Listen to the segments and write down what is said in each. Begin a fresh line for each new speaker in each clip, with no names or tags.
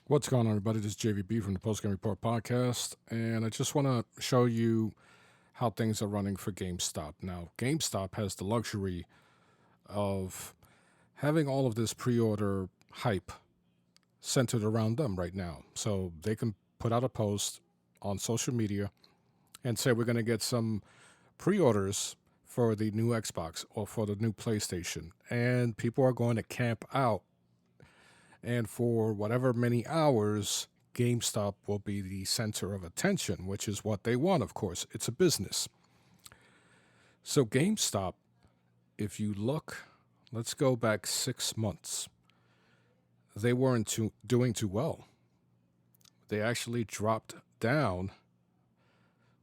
What's going on, everybody? This is JVB from the Post Game Report podcast, and I just want to show you how things are running for GameStop. Now, GameStop has the luxury of having all of this pre order hype centered around them right now. So they can put out a post on social media and say, we're going to get some pre orders for the new Xbox or for the new PlayStation, and people are going to camp out, and for whatever many hours, GameStop will be the center of attention, which is what they want, of course. It's a business. So, GameStop, if you look, let's go back 6 months, they weren't doing too well. They actually dropped down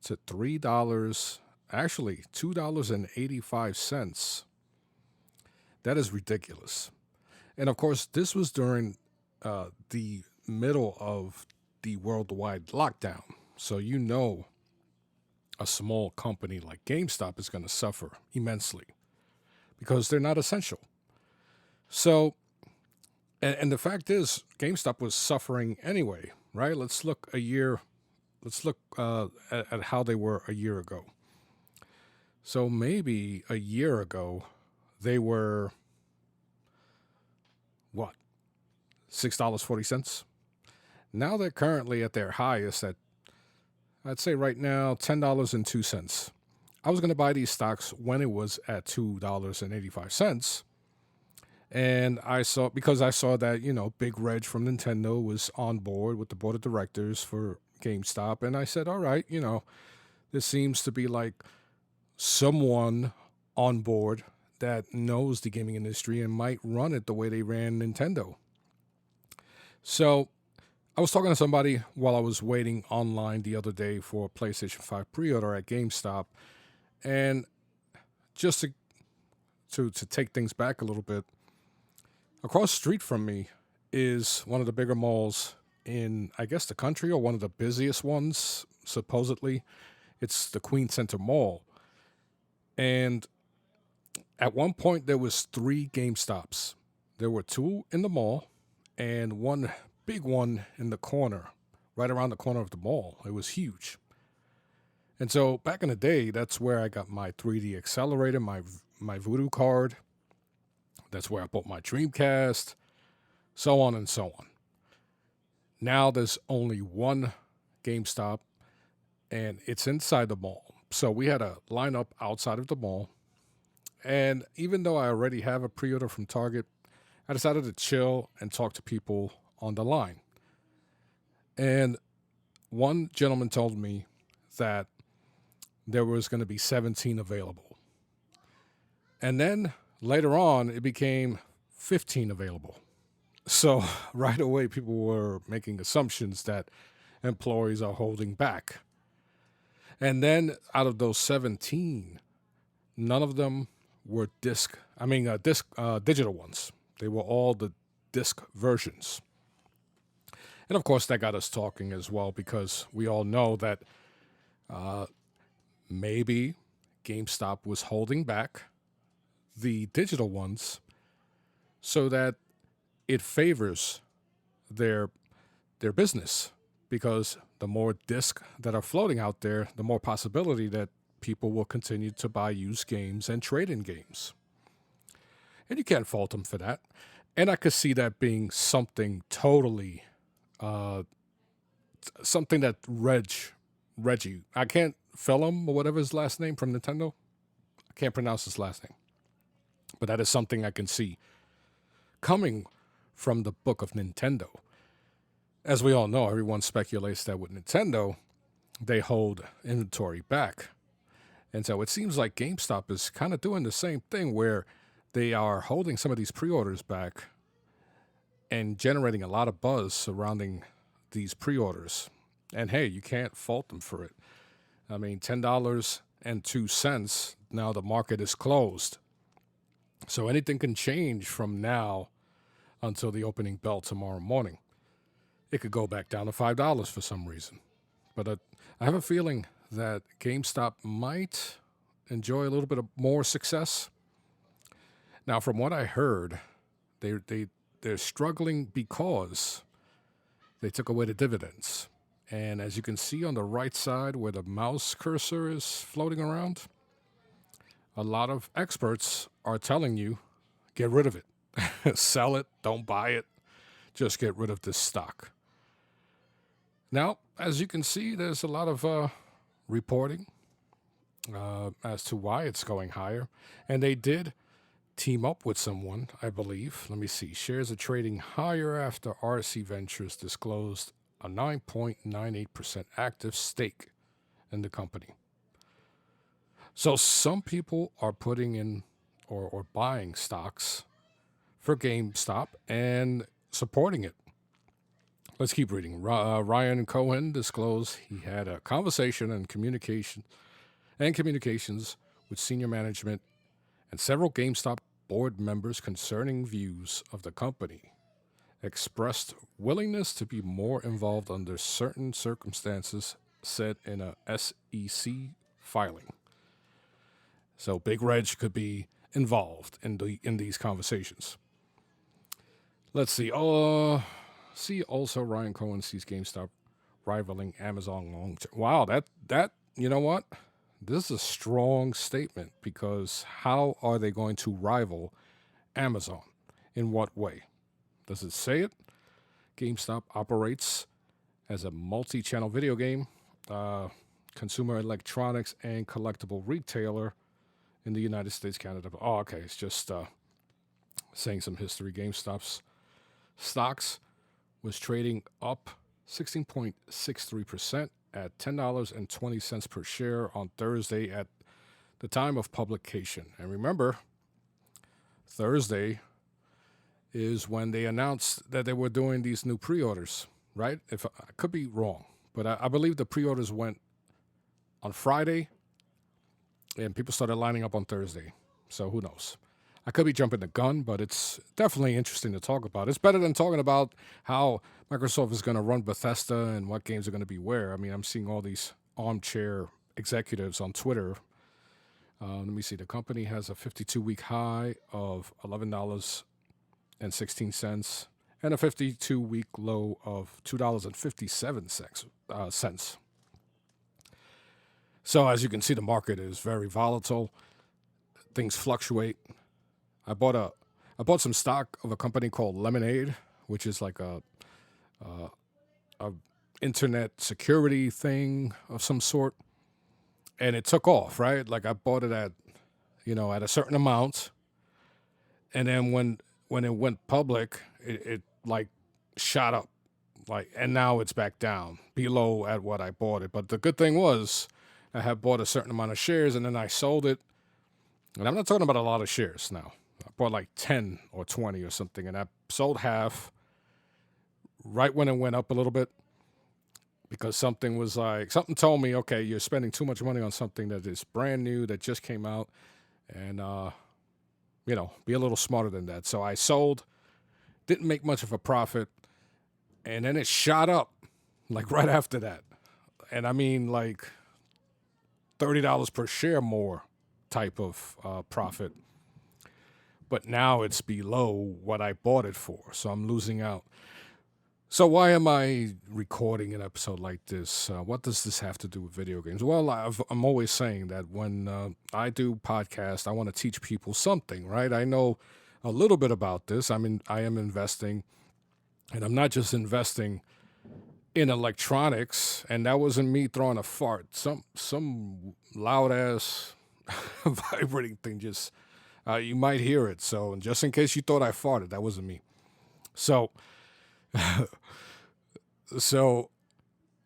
to $3, actually $2.85. That is ridiculous. And of course, this was during the middle of the worldwide lockdown. So a small company like GameStop is going to suffer immensely because they're not essential. So, and the fact is, GameStop was suffering anyway, right? Let's look at how they were a year ago. So maybe a year ago, they were what? $6.40. Now they're currently at their highest at, I'd say right now, $10.02. I was going to buy these stocks when it was at $2.85. And because I saw that, Big Reg from Nintendo was on board with the board of directors for GameStop. And I said, all right, this seems to be like someone on board that knows the gaming industry and might run it the way they ran Nintendo. So I was talking to somebody while I was waiting online the other day for a PlayStation 5 pre-order at GameStop. And just to take things back a little bit, across the street from me is one of the bigger malls in, I guess, the country, or one of the busiest ones, supposedly. It's the Queen Center Mall. And at one point, there was 3 GameStops. There were 2 in the mall and one big one in the corner, right around the corner of the mall. It was huge. And so back in the day, that's where I got my 3D accelerator, my Voodoo card. That's where I bought my Dreamcast, so on and so on. Now there's only one GameStop, and it's inside the mall. So we had a lineup outside of the mall. And even though I already have a pre-order from Target, I decided to chill and talk to people on the line. And one gentleman told me that there was going to be 17 available. And then later on, it became 15 available. So right away, people were making assumptions that employees are holding back. And then out of those 17, none of them were digital ones. They were all the disc versions. And of course, that got us talking as well, because we all know that maybe GameStop was holding back the digital ones so that it favors their business, because the more discs that are floating out there, the more possibility that people will continue to buy used games and trade in games. And you can't fault them for that. And I could see that being something totally, something that Reggie, I can't, Phelim or whatever his last name from Nintendo, I can't pronounce his last name. But that is something I can see coming from the book of Nintendo. As we all know, everyone speculates that with Nintendo, they hold inventory back. And so it seems like GameStop is kind of doing the same thing, where they are holding some of these pre-orders back and generating a lot of buzz surrounding these pre-orders. And hey, you can't fault them for it. I mean, $10.02, now the market is closed. So anything can change from now until the opening bell tomorrow morning. It could go back down to $5 for some reason. But I have a feeling that GameStop might enjoy a little bit of more success. Now, from what I heard, they're struggling because They took away the dividends. And as you can see on the right side where the mouse cursor is floating around, a lot of experts are telling you, get rid of it. Sell it, don't buy it, just get rid of this stock. Now, as you can see, there's a lot of reporting as to why it's going higher. And they did team up with someone, I believe. Let me see. Shares are trading higher after RC Ventures disclosed a 9.98% active stake in the company. So some people are putting in or buying stocks for GameStop and supporting it. Let's keep reading. Ryan Cohen disclosed he had a conversation and communications with senior management and several GameStop board members concerning views of the company, expressed willingness to be more involved under certain circumstances, said in a SEC filing. So Big Reg could be involved in these conversations. Let's see. See also Ryan Cohen sees GameStop rivaling Amazon long term. Wow, that you know what? This is a strong statement because how are they going to rival Amazon? In what way? Does it say it? GameStop operates as a multi-channel video game, consumer electronics, and collectible retailer in the United States, Canada. Oh, okay. It's just saying some history. GameStop's stocks was trading up 16.63% at $10.20 per share on Thursday at the time of publication. And remember, Thursday is when they announced that they were doing these new pre-orders, right? If I could be wrong, but I believe the pre-orders went on Friday and people started lining up on Thursday. So who knows? I could be jumping the gun, but it's definitely interesting to talk about. It's better than talking about how Microsoft is going to run Bethesda and what games are going to be where. I mean, I'm seeing all these armchair executives on Twitter. Let me see. The company has a 52-week high of $11.16 and a 52-week low of $2.57. So as you can see, the market is very volatile. Things fluctuate. I bought some stock of a company called Lemonade, which is like a internet security thing of some sort, and it took off, right? Like I bought it at a certain amount, and then when it went public, it like shot up, and now it's back down below at what I bought it. But the good thing was I had bought a certain amount of shares, and then I sold it, and I'm not talking about a lot of shares now. I bought like 10 or 20 or something, and I sold half right when it went up a little bit because something told me, okay, you're spending too much money on something that is brand new, that just came out, and, be a little smarter than that. So I sold, didn't make much of a profit, and then it shot up like right after that. And I mean like $30 per share more type of profit. But now it's below what I bought it for, so I'm losing out. So why am I recording an episode like this? What does this have to do with video games? Well, I'm always saying that when I do podcasts, I want to teach people something, right? I know a little bit about this. I am investing, and I'm not just investing in electronics, and that wasn't me throwing a fart. Some loud-ass vibrating thing just... you might hear it. So just in case you thought I farted, that wasn't me. So,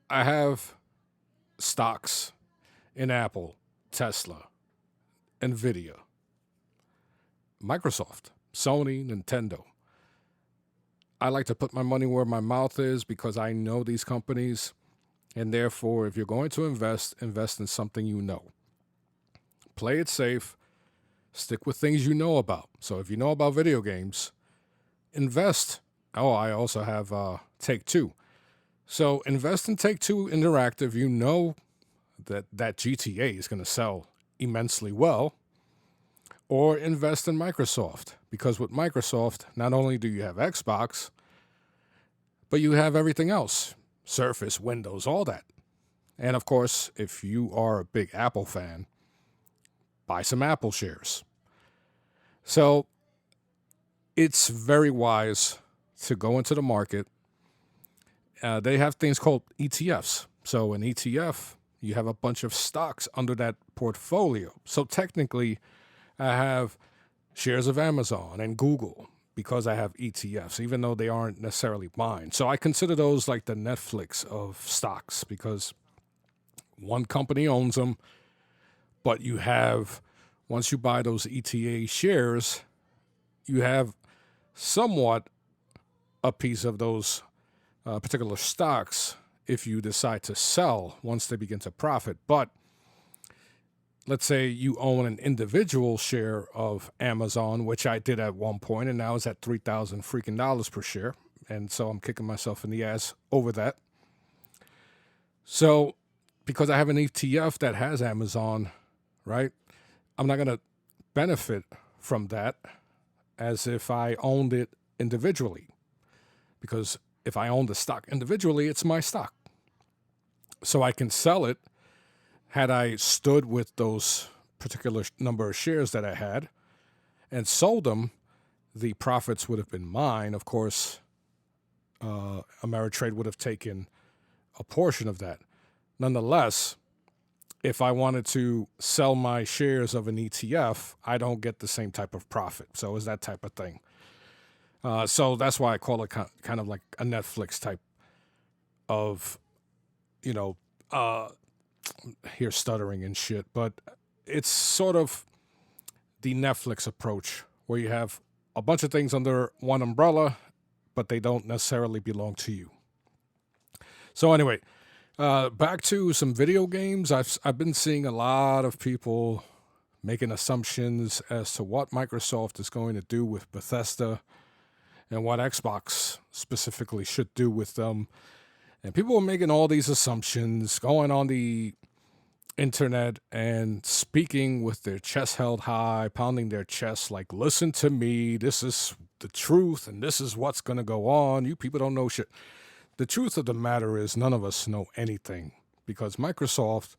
I have stocks in Apple, Tesla, Nvidia, Microsoft, Sony, Nintendo. I like to put my money where my mouth is because I know these companies. And therefore, if you're going to invest in something you know. Play it safe. Stick with things you know about. So if you know about video games, invest. Oh, I also have Take-Two. So invest in Take-Two Interactive. You know that GTA is going to sell immensely well. Or invest in Microsoft. Because with Microsoft, not only do you have Xbox, But you have everything else, Surface, Windows, all that. And of course, if you are a big Apple fan, buy some Apple shares. So it's very wise to go into the market. They have things called ETFs. So an ETF, you have a bunch of stocks under that portfolio. So technically, I have shares of Amazon and Google because I have ETFs, even though they aren't necessarily mine. So I consider those like the Netflix of stocks because one company owns them, but you have, once you buy those ETA shares, you have somewhat a piece of those particular stocks if you decide to sell once they begin to profit. But let's say you own an individual share of Amazon, which I did at one point, and now it's at $3,000 freaking dollars per share. And so I'm kicking myself in the ass over that. So because I have an ETF that has Amazon, right, I'm not going to benefit from that as if I owned it individually. Because if I own the stock individually, it's my stock. So I can sell it. Had I stood with those particular number of shares that I had and sold them, the profits would have been mine. Of course, Ameritrade would have taken a portion of that. Nonetheless, if I wanted to sell my shares of an ETF, I don't get the same type of profit. So it's that type of thing. So that's why I call it kind of like a Netflix type of, here stuttering and shit. But it's sort of the Netflix approach where you have a bunch of things under one umbrella, but they don't necessarily belong to you. So anyway, back to some video games. I've been seeing a lot of people making assumptions as to what Microsoft is going to do with Bethesda and what Xbox specifically should do with them. And people are making all these assumptions, going on the internet and speaking with their chest held high, pounding their chest like, listen to me, this is the truth and this is what's going to go on. You people don't know shit. The truth of the matter is none of us know anything because Microsoft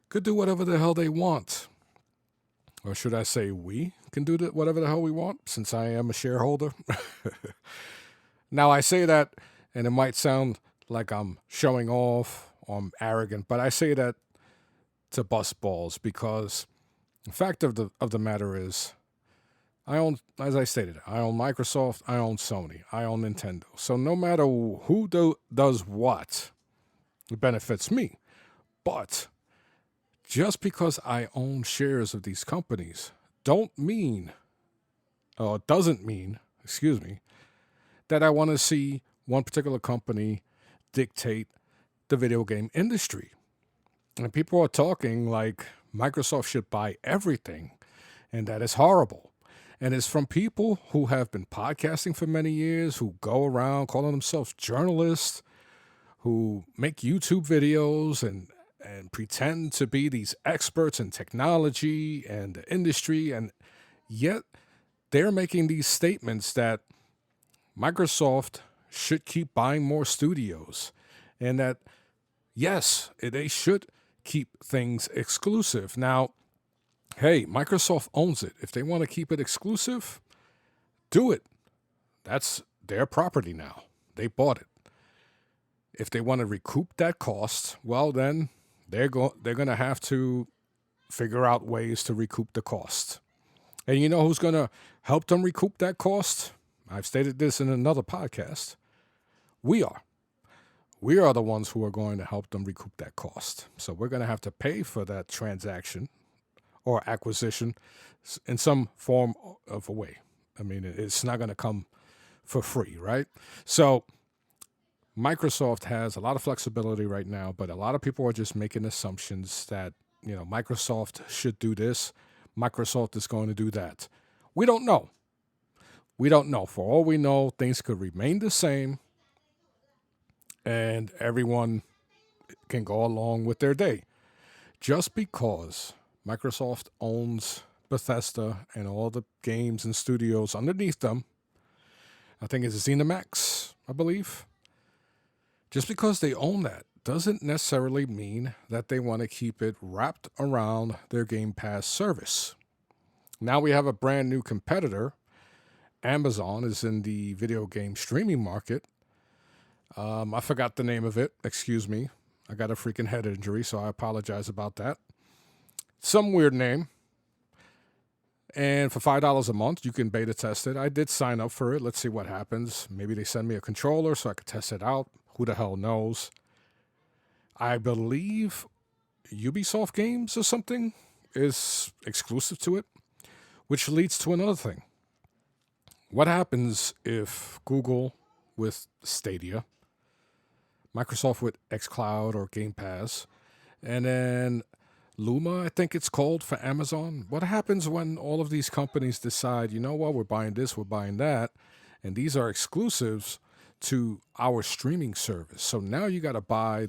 could do whatever the hell they want. Or should I say we can do whatever the hell we want since I am a shareholder? Now, I say that, and it might sound like I'm showing off or I'm arrogant, but I say that to bust balls because the fact of the matter is I own, as I stated, I own Microsoft, I own Sony, I own Nintendo. So no matter who does what, it benefits me. But just because I own shares of these companies doesn't mean, that I want to see one particular company dictate the video game industry. And people are talking like Microsoft should buy everything, and that is horrible. And it's from people who have been podcasting for many years, who go around calling themselves journalists, who make YouTube videos and pretend to be these experts in technology and the industry, and yet they're making these statements that Microsoft should keep buying more studios and that, yes, they should keep things exclusive. Now, hey, Microsoft owns it. If they want to keep it exclusive, do it. That's their property now. They bought it. If they want to recoup that cost, well, then they're going to have to figure out ways to recoup the cost. And you know who's going to help them recoup that cost? I've stated this in another podcast. We are. We are the ones who are going to help them recoup that cost. So we're going to have to pay for that transaction or acquisition in some form of a way. I mean, it's not going to come for free, right? So Microsoft has a lot of flexibility right now, but a lot of people are just making assumptions that, Microsoft should do this. Microsoft is going to do that. We don't know. We don't know. For all we know, things could remain the same and everyone can go along with their day. Just because Microsoft owns Bethesda and all the games and studios underneath them, I think it's ZeniMax, I believe. Just because they own that doesn't necessarily mean that they want to keep it wrapped around their Game Pass service. Now we have a brand new competitor. Amazon is in the video game streaming market. I forgot the name of it. Excuse me. I got a freaking head injury, so I apologize about that. Some weird name. And for $5 a month, you can beta test it. I did sign up for it. Let's see what happens. Maybe they send me a controller so I could test it out. Who the hell knows? I believe Ubisoft games or something is exclusive to it, which leads to another thing. What happens if Google with Stadia, Microsoft with xCloud or Game Pass, and then Luma, I think it's called, for Amazon? What happens when all of these companies decide, you know what, we're buying this, we're buying that, and these are exclusives to our streaming service? So now you got to buy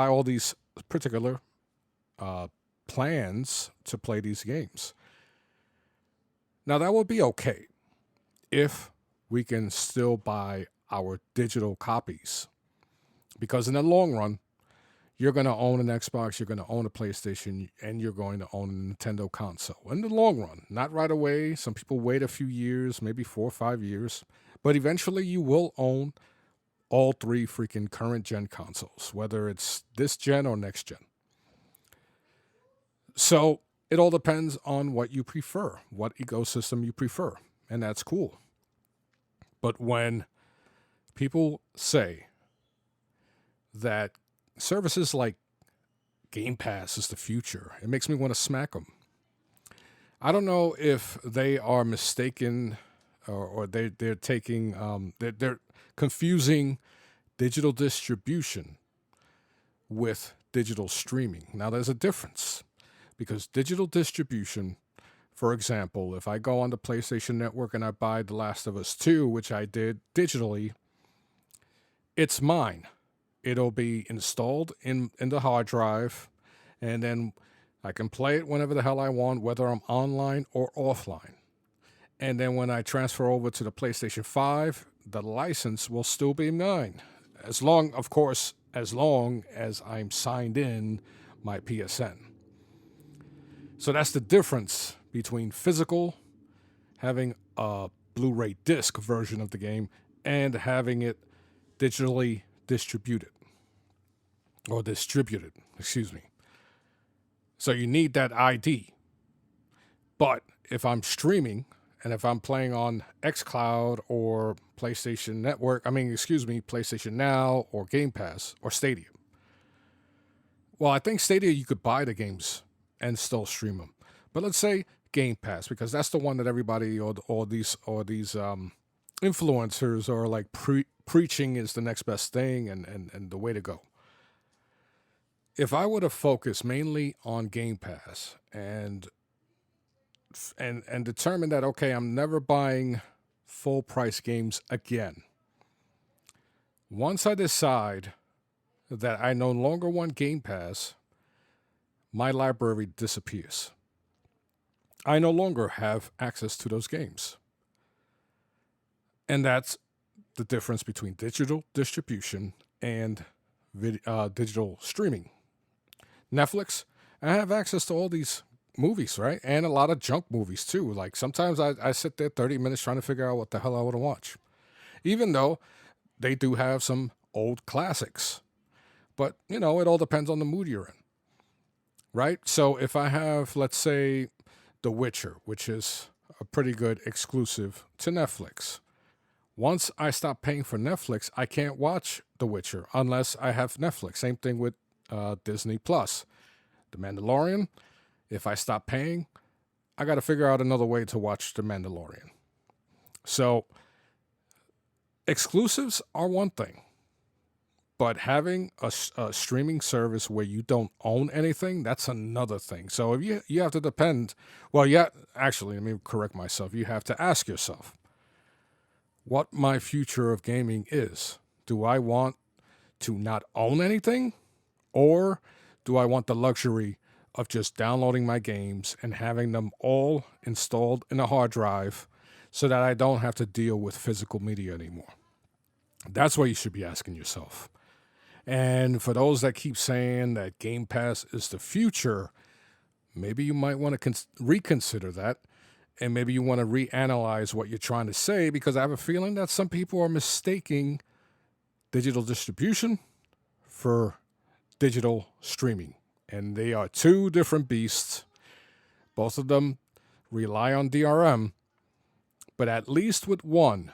all these particular plans to play these games. Now that would be okay if we can still buy our digital copies, because in the long run, you're going to own an Xbox, you're going to own a PlayStation, and you're going to own a Nintendo console. In the long run, not right away. Some people wait a few years, maybe 4 or 5 years, but eventually you will own all 3 freaking current gen consoles, whether it's this gen or next gen. So it all depends on what you prefer, what ecosystem you prefer, and that's cool. But when people say that services like Game Pass is the future, it makes me want to smack them. I don't know if they are mistaken or they're taking they're confusing digital distribution with digital streaming. Now there's a difference, because digital distribution, for example, if I go on the PlayStation Network and I buy The Last of Us 2, which I did digitally, it's mine. It'll be installed in the hard drive, and then I can play it whenever the hell I want, whether I'm online or offline. And then when I transfer over to the PlayStation 5, the license will still be mine. As long as I'm signed in my PSN. So that's the difference between physical, having a Blu-ray disc version of the game, and having it digitally distributed. Excuse me. So you need that ID. But if I'm streaming, and if I'm playing on xCloud or PlayStation Now or Game Pass or Stadia. Well, I think Stadia, you could buy the games and still stream them. But let's say Game Pass, because that's the one that everybody or these influencers are like preaching is the next best thing and the way to go. If I were to focus mainly on Game Pass and determine that, okay, I'm never buying full price games again. Once I decide that I no longer want Game Pass, my library disappears. I no longer have access to those games. And that's the difference between digital distribution and digital streaming. Netflix, I have access to all these movies, right? And a lot of junk movies too. Like sometimes I sit there 30 minutes trying to figure out what the hell I want to watch. Even though they do have some old classics. But, it all depends on the mood you're in. Right? So if I have, let's say, The Witcher, which is a pretty good exclusive to Netflix. Once I stop paying for Netflix, I can't watch The Witcher unless I have Netflix. Same thing with Disney Plus. The Mandalorian, if I stop paying, I got to figure out another way to watch The Mandalorian. So exclusives are one thing, but having a streaming service where you don't own anything, that's another thing. So if you have to depend, actually, let me correct myself. You have to ask yourself what my future of gaming is. Do I want to not own anything? Or do I want the luxury of just downloading my games and having them all installed in a hard drive so that I don't have to deal with physical media anymore? That's what you should be asking yourself. And for those that keep saying that Game Pass is the future, maybe you might want to reconsider that. And maybe you want to reanalyze what you're trying to say, because I have a feeling that some people are mistaking digital distribution for digital streaming. And they are two different beasts. Both of them rely on DRM, but at least with one,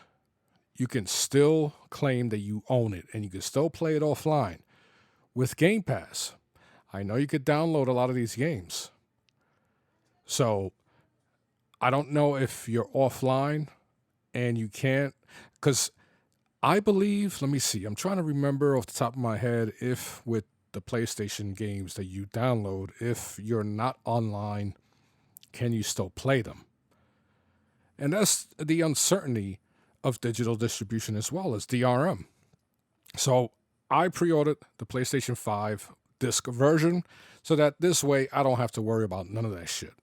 you can still claim that you own it and you can still play it offline. With Game Pass, I know you could download a lot of these games. So I don't know if you're offline and you can't, because I believe, let me see, I'm trying to remember off the top of my head if with the PlayStation games that you download, if you're not online, can you still play them? And that's the uncertainty of digital distribution as well as DRM. So I pre-ordered the PlayStation 5 disc version so that this way I don't have to worry about none of that shit.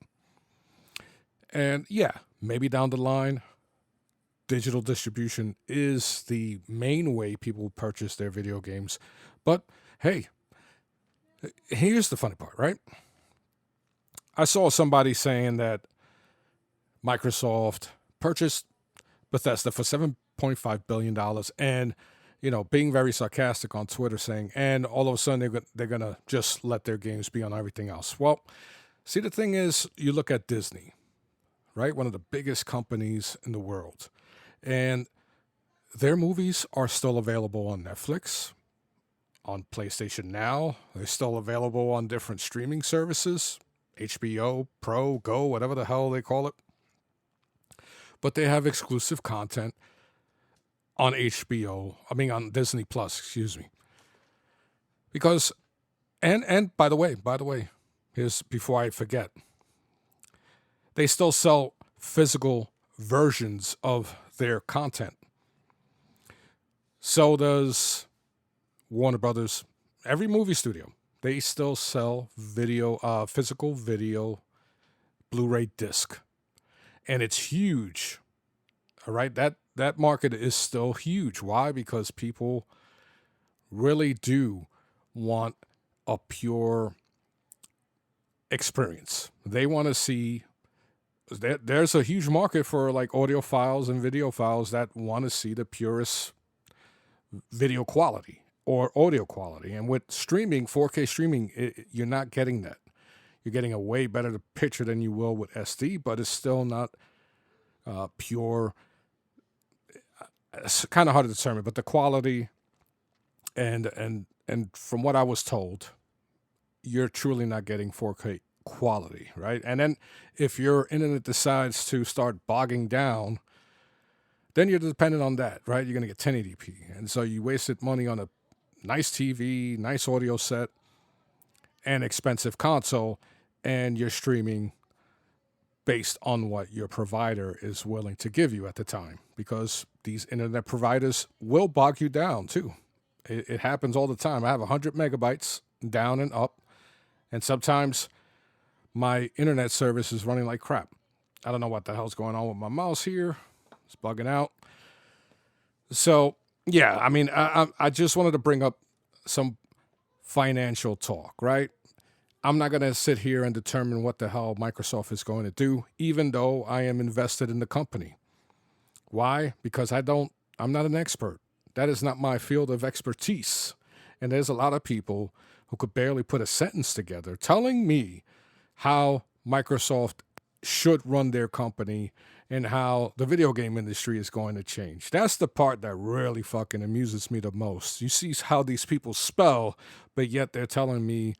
And yeah, maybe down the line, digital distribution is the main way people purchase their video games. But hey, here's the funny part, right? I saw somebody saying that Microsoft purchased Bethesda for $7.5 billion and, being very sarcastic on Twitter saying, and all of a sudden they're going to just let their games be on everything else. Well, see, the thing is, you look at Disney, right? One of the biggest companies in the world. And their movies are still available on Netflix, on PlayStation Now. They're still available on different streaming services, HBO, Pro, Go, whatever the hell they call it. But they have exclusive content on on Disney Plus, excuse me. Because, and by the way, here's, before I forget, they still sell physical versions of their content. So does Warner Brothers. Every movie studio, they still sell physical video, Blu-ray disc. And it's huge. All right. That market is still huge. Why? Because people really do want a pure experience. They want to see. There's a huge market for like audio files and video files that want to see the purest video quality or audio quality. And with streaming, 4K streaming, you're not getting that. You're getting a way better picture than you will with SD, but it's still not pure. It's kind of hard to determine, but the quality and from what I was told, you're truly not getting 4K quality, right? And then if your internet decides to start bogging down, then you're dependent on that, right? You're going to get 1080p. And so you wasted money on a nice TV, nice audio set, and expensive console, and you're streaming based on what your provider is willing to give you at the time, because these internet providers will bog you down too. It happens all the time. I have 100 megabytes down and up, and sometimes my internet service is running like crap. I don't know what the hell's going on with my mouse here. It's bugging out. So, yeah, I mean, I just wanted to bring up some financial talk, right? I'm not going to sit here and determine what the hell Microsoft is going to do, even though I am invested in the company. Why? Because I'm not an expert. That is not my field of expertise. And there's a lot of people who could barely put a sentence together telling me how Microsoft should run their company and how the video game industry is going to change. That's the part that really fucking amuses me the most. You see how these people spell, but yet they're telling me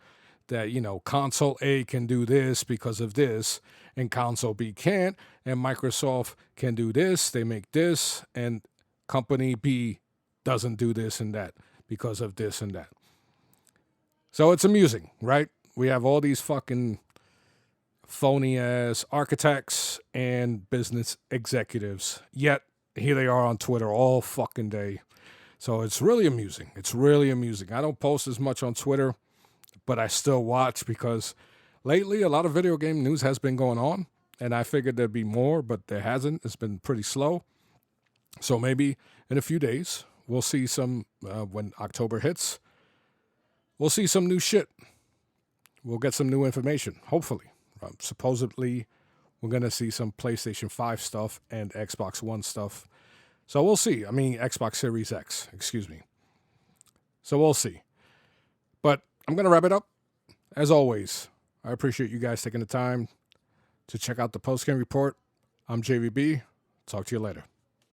that, console A can do this because of this, and console B can't, and Microsoft can do this, they make this, and company B doesn't do this and that because of this and that. So it's amusing, right? We have all these fucking phony ass architects and business executives, yet here they are on Twitter all fucking day. So it's really amusing. I don't post as much on Twitter, but I still watch because lately a lot of video game news has been going on, and I figured there'd be more, but there hasn't. It's been pretty slow. So maybe in a few days, we'll see some when October hits. we'll see some new shit. We'll get some new information, hopefully. Supposedly, we're going to see some PlayStation 5 stuff and Xbox One stuff. So we'll see. I mean, Xbox Series X, excuse me. So we'll see. But I'm going to wrap it up. As always, I appreciate you guys taking the time to check out the post-game report. I'm JVB. Talk to you later.